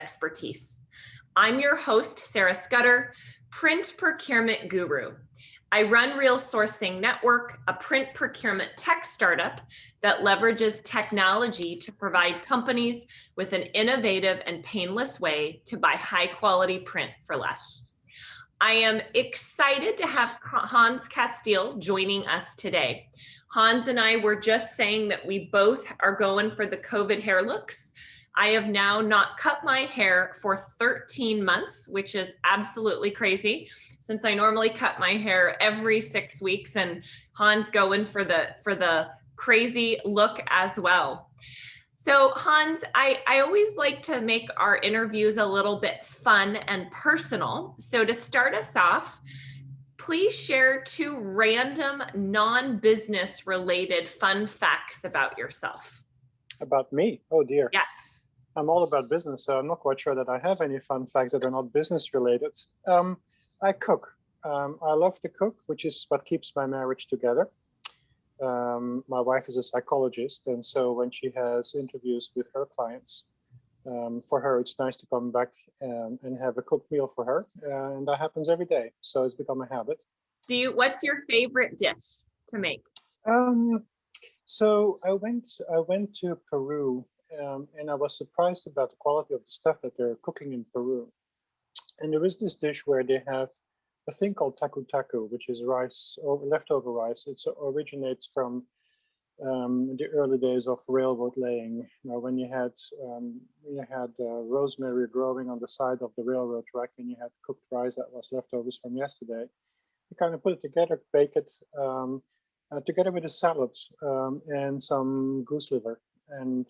expertise. I'm your host, Sarah Scudder, print procurement guru. I run Real Sourcing Network, a print procurement tech startup that leverages technology to provide companies with an innovative and painless way to buy high quality print for less. I am excited to have Hans Castells joining us today. Hans and I were just saying that we both are going for the COVID hair looks. I have now not cut my hair for 13 months, which is absolutely crazy, since I normally cut my hair every 6 weeks, and Hans going for the crazy look as well. So Hans, I always like to make our interviews a little bit fun and personal. So to start us off, please share 2 random non-business related fun facts about yourself. About me? Oh dear. Yes. I'm all about business, so I'm not quite sure that I have any fun facts that are not business related. I cook. I love to cook, which is what keeps my marriage together. My wife is a psychologist, and so when she has interviews with her clients, for her, it's nice to come back and have a cooked meal for her, and that happens every day. So it's become a habit. What's your favorite dish to make? So I went to Peru, and I was surprised about the quality of the stuff that they're cooking in Peru. And there is this dish where they have a thing called taku taku, which is rice or leftover rice. It originates from the early days of railroad laying, when you had rosemary growing on the side of the railroad track, and you had cooked rice that was leftovers from yesterday. You kind of put it together, bake it together with a salad and some goose liver. And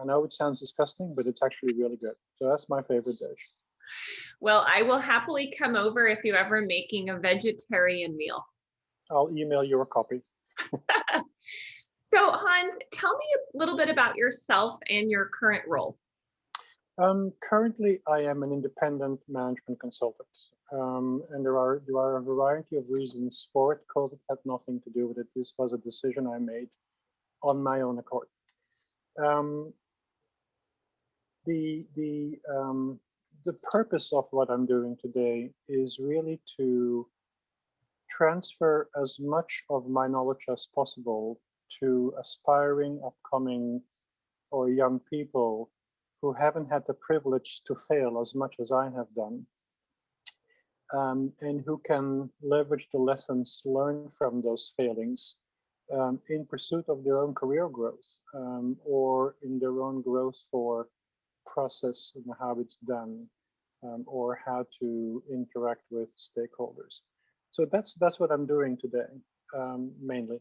I know it sounds disgusting, but it's actually really good. So that's my favorite dish. Well, I will happily come over if you're ever making a vegetarian meal. I'll email you a copy. So Hans, tell me a little bit about yourself and your current role. Currently, I am an independent management consultant, and there are a variety of reasons for it. COVID had nothing to do with it. This was a decision I made on my own accord. The purpose of what I'm doing today is really to transfer as much of my knowledge as possible to aspiring, upcoming, or young people who haven't had the privilege to fail as much as I have done, and who can leverage the lessons learned from those failings in pursuit of their own career growth, or in their own growth for process and how it's done, or how to interact with stakeholders. So that's what I'm doing today, mainly.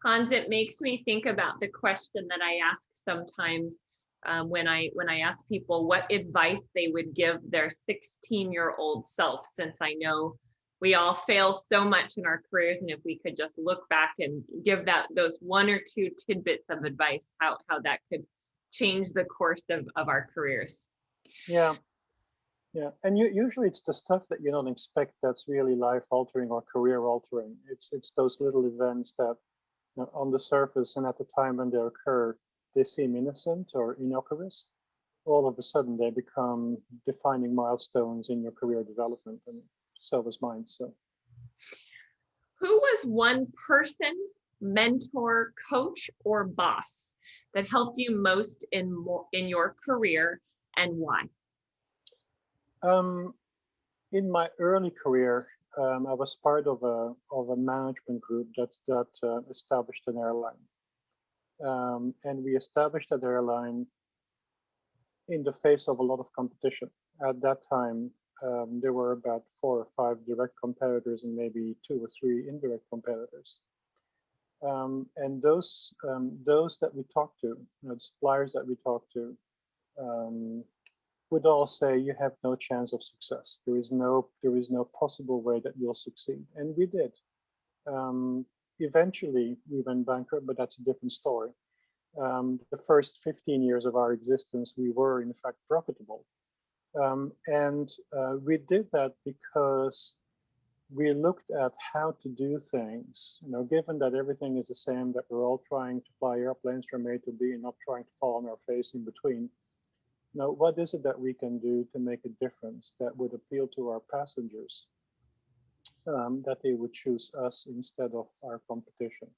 Hans, it makes me think about the question that I ask sometimes when I ask people what advice they would give their 16-year-old self, since I know we all fail so much in our careers, and if we could just look back and give those 1 or 2 tidbits of advice, how that could change the course of our careers. Yeah, and usually it's the stuff that you don't expect that's really life-altering or career-altering. It's those little events that, on the surface and at the time when they occur, they seem innocent or innocuous. All of a sudden, they become defining milestones in your career development, and so was mine. So, who was one person, mentor, coach, or boss that helped you most in your career, and why? In my early career, I was part of a management group that established an airline, and we established that airline in the face of a lot of competition. At that time, there were about 4 or 5 direct competitors and maybe 2 or 3 indirect competitors. And those that we talked to, the suppliers that we talked to, would all say you have no chance of success. There is no possible way that you'll succeed, and we did. Eventually, we went bankrupt, but that's a different story. The first 15 years of our existence, we were in fact profitable, and we did that because we looked at how to do things. Given that everything is the same, that we're all trying to fly airplanes from A to B and not trying to fall on our face in between. Now, what is it that we can do to make a difference that would appeal to our passengers, that they would choose us instead of our competition?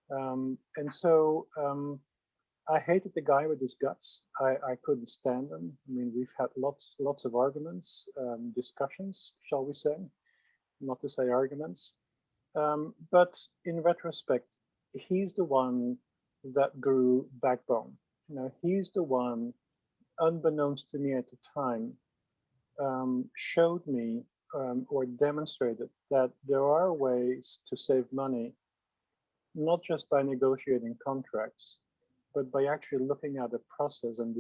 And so I hated the guy with his guts. I couldn't stand him. I mean, we've had lots of arguments, discussions, shall we say, not to say arguments. But in retrospect, he's the one that grew backbone. You know, he's the one, unbeknownst to me at the time, showed me or demonstrated that there are ways to save money, not just by negotiating contracts, but by actually looking at the process and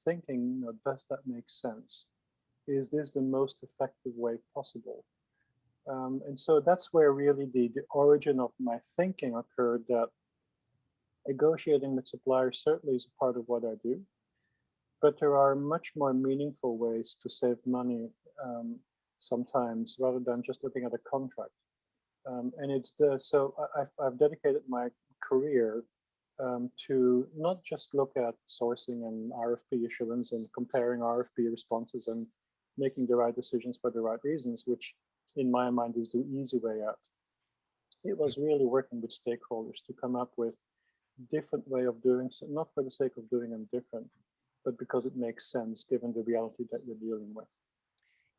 thinking, you know, does that make sense? Is this the most effective way possible? And so that's where really the origin of my thinking occurred, that negotiating with suppliers certainly is a part of what I do, but there are much more meaningful ways to save money sometimes rather than just looking at a contract. And so I've dedicated my career to not just look at sourcing and RFP issuance and comparing RFP responses and making the right decisions for the right reasons, which in my mind is the easy way out. It was really working with stakeholders to come up with different way of doing so, not for the sake of doing them different, but because it makes sense given the reality that you're dealing with.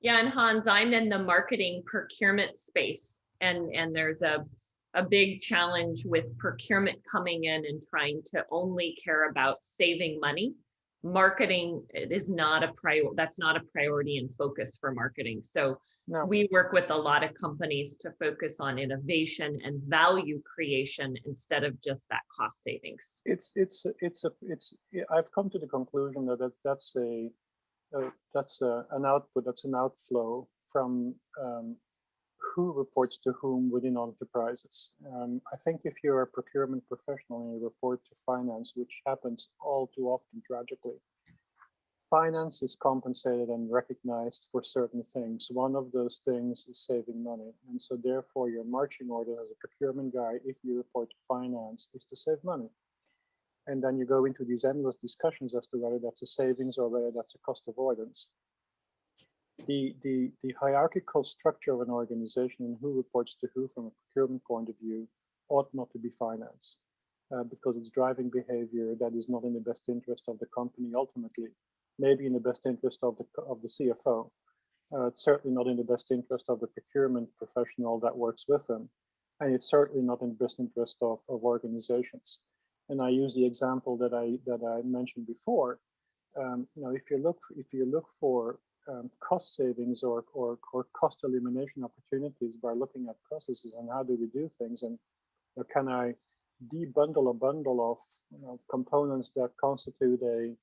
Yeah, and Hans, I'm in the marketing procurement space, and there's a big challenge with procurement coming in and trying to only care about saving money. Marketing is not a that's not a priority and focus for marketing. So No. we work with a lot of companies to focus on innovation and value creation instead of just that cost savings. I've come to the conclusion that that's an output, that's an outflow from who reports to whom within enterprises. I think if you're a procurement professional and you report to finance, which happens all too often tragically, finance is compensated and recognized for certain things. One of those things is saving money. And so therefore your marching order as a procurement guy, if you report to finance, is to save money. And then you go into these endless discussions as to whether that's a savings or whether that's a cost avoidance. The hierarchical structure of an organization and who reports to who from a procurement point of view ought not to be finance, because it's driving behavior that is not in the best interest of the company ultimately, maybe in the best interest of the CFO. It's certainly not in the best interest of the procurement professional that works with them, and it's certainly not in the best interest of organizations. And I use the example that I mentioned before. If you look for cost savings or cost elimination opportunities by looking at processes and how do we do things, and can I debundle a bundle of components that constitute an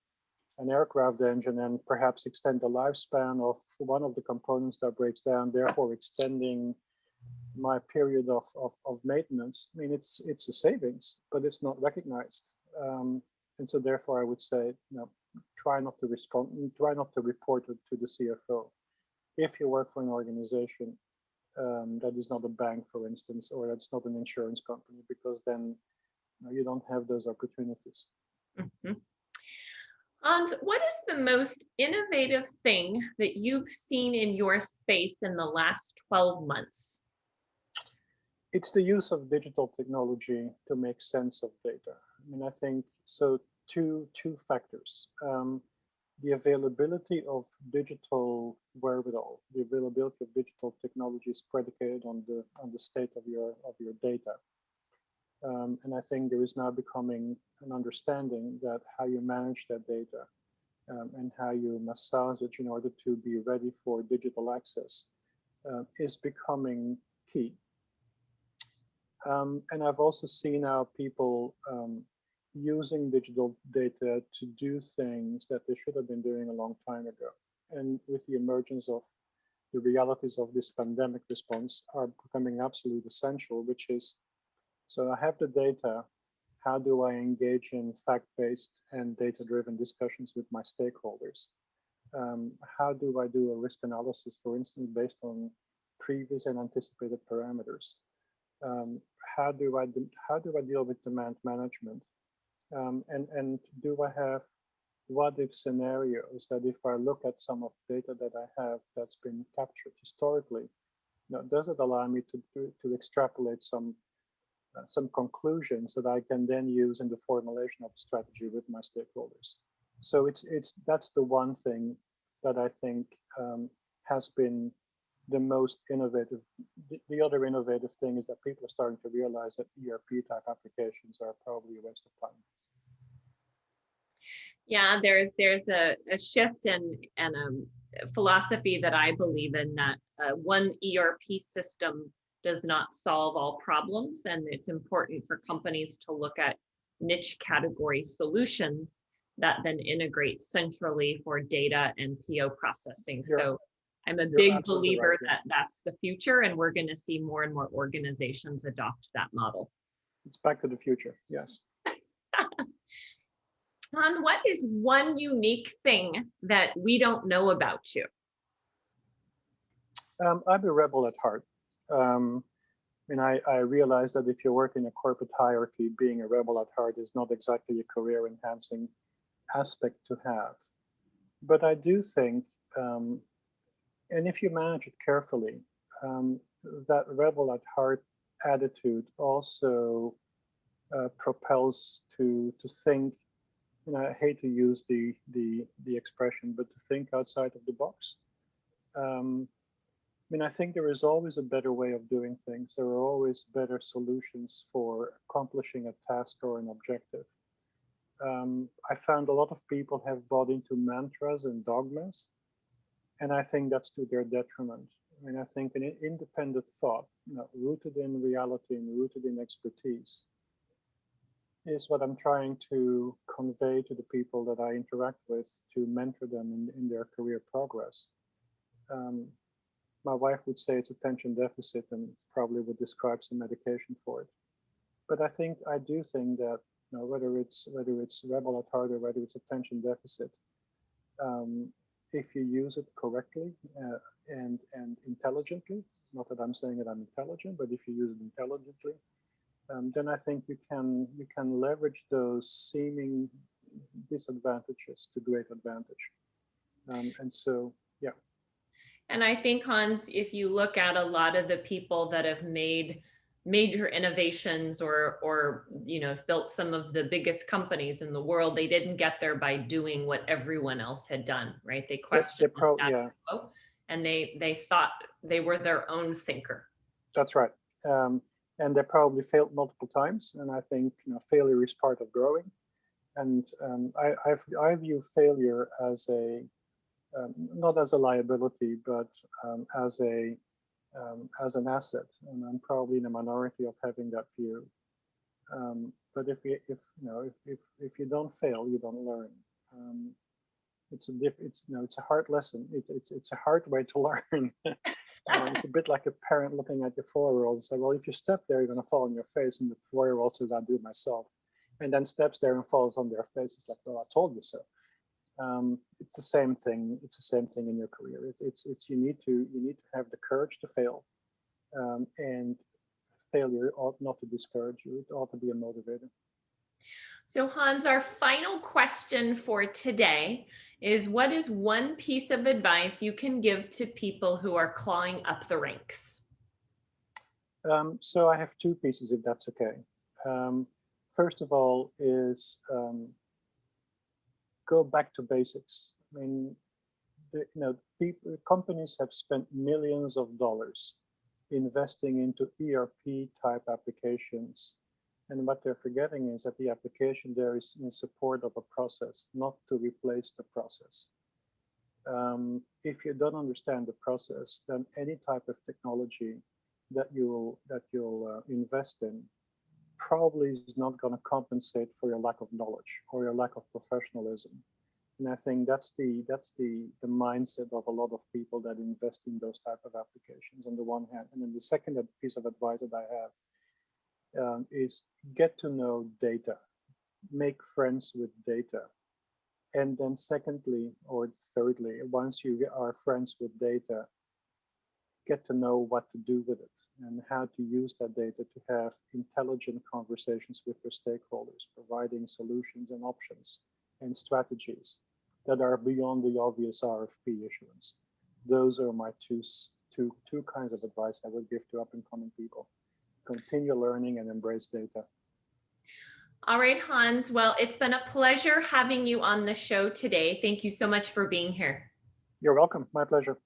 aircraft engine and perhaps extend the lifespan of one of the components that breaks down, therefore extending my period of maintenance. I mean, it's a savings, but it's not recognized. And so therefore I would say, try not to report to the CFO. If you work for an organization that is not a bank, for instance, or that's not an insurance company, because then you don't have those opportunities. Mm-hmm. And what is the most innovative thing that you've seen in your space in the last 12 months? It's the use of digital technology to make sense of data. I mean, I think so. Two factors: the availability of digital wherewithal, the availability of digital technology is predicated on the state of your data. And I think there is now becoming an understanding that how you manage that data and how you massage it in order to be ready for digital access is becoming key. And I've also seen now people using digital data to do things that they should have been doing a long time ago. And with the emergence of the realities of this pandemic response are becoming absolutely essential, which is, so I have the data, how do I engage in fact-based and data-driven discussions with my stakeholders? How do I do a risk analysis, for instance, based on previous and anticipated parameters? How do I deal with demand management? And do I have what if scenarios that if I look at some of the data that I have that's been captured historically, does it allow me to extrapolate some conclusions that I can then use in the formulation of a strategy with my stakeholders. So that's the one thing that I think has been the most innovative. The other innovative thing is that people are starting to realize that ERP type applications are probably a waste of time. Yeah, there's a shift and a philosophy that I believe in, that one ERP system does not solve all problems, and it's important for companies to look at niche category solutions that then integrate centrally for data and PO processing. So I'm a big believer right, that that's the future, and we're going to see more and more organizations adopt that model. It's back to the future, yes. Han, what is one unique thing that we don't know about you? I'm a rebel at heart. I realize that if you work in a corporate hierarchy, being a rebel at heart is not exactly a career enhancing aspect to have. But I do think, and if you manage it carefully, that rebel at heart attitude also propels to think. I hate to use the expression, but to think outside of the box. I think there is always a better way of doing things. There are always better solutions for accomplishing a task or an objective. I found a lot of people have bought into mantras and dogmas, and I think that's to their detriment. I think an independent thought, rooted in reality and rooted in expertise, is what I'm trying to convey to the people that I interact with to mentor them in their career progress. My wife would say it's attention deficit and probably would describe some medication for it. But I do think that whether it's rebel at heart or whether it's attention deficit, if you use it correctly and intelligently, not that I'm saying that I'm intelligent, but if you use it intelligently, then I think you can leverage those seeming disadvantages to great advantage. And so, yeah. And I think, Hans, if you look at a lot of the people that have made major innovations or built some of the biggest companies in the world, they didn't get there by doing what everyone else had done, right? They questioned the status quo, and they thought they were their own thinker. That's right. And they probably failed multiple times. And I think failure is part of growing. And I view failure as not as a liability, but as an asset. And I'm probably in a minority of having that view. But if you don't fail, you don't learn. It's a hard lesson. It's a hard way to learn. It's a bit like a parent looking at your 4-year-old and say, well, if you step there, you're going to fall on your face. And the 4-year-old says, I'll do it myself. And then steps there and falls on their face. It's like, well, I told you so. It's the same thing. It's the same thing in your career. You need to have the courage to fail. And failure ought not to discourage you. It ought to be a motivator. So Hans, our final question for today is, what is one piece of advice you can give to people who are clawing up the ranks? So I have 2 pieces, if that's okay. First of all is go back to basics. Companies have spent millions of dollars investing into ERP type applications. And what they're forgetting is that the application there is in support of a process, not to replace the process. If you don't understand the process, then any type of technology that you'll invest in probably is not going to compensate for your lack of knowledge or your lack of professionalism. And I think that's the mindset of a lot of people that invest in those type of applications on the one hand. And then the second piece of advice that I have is get to know data, make friends with data. And then secondly, or thirdly, once you are friends with data, get to know what to do with it and how to use that data to have intelligent conversations with your stakeholders, providing solutions and options and strategies that are beyond the obvious RFP issuance. Those are my two kinds of advice I would give to up and coming people. Continue learning and embrace data. All right, Hans. Well, it's been a pleasure having you on the show today. Thank you so much for being here. You're welcome. My pleasure.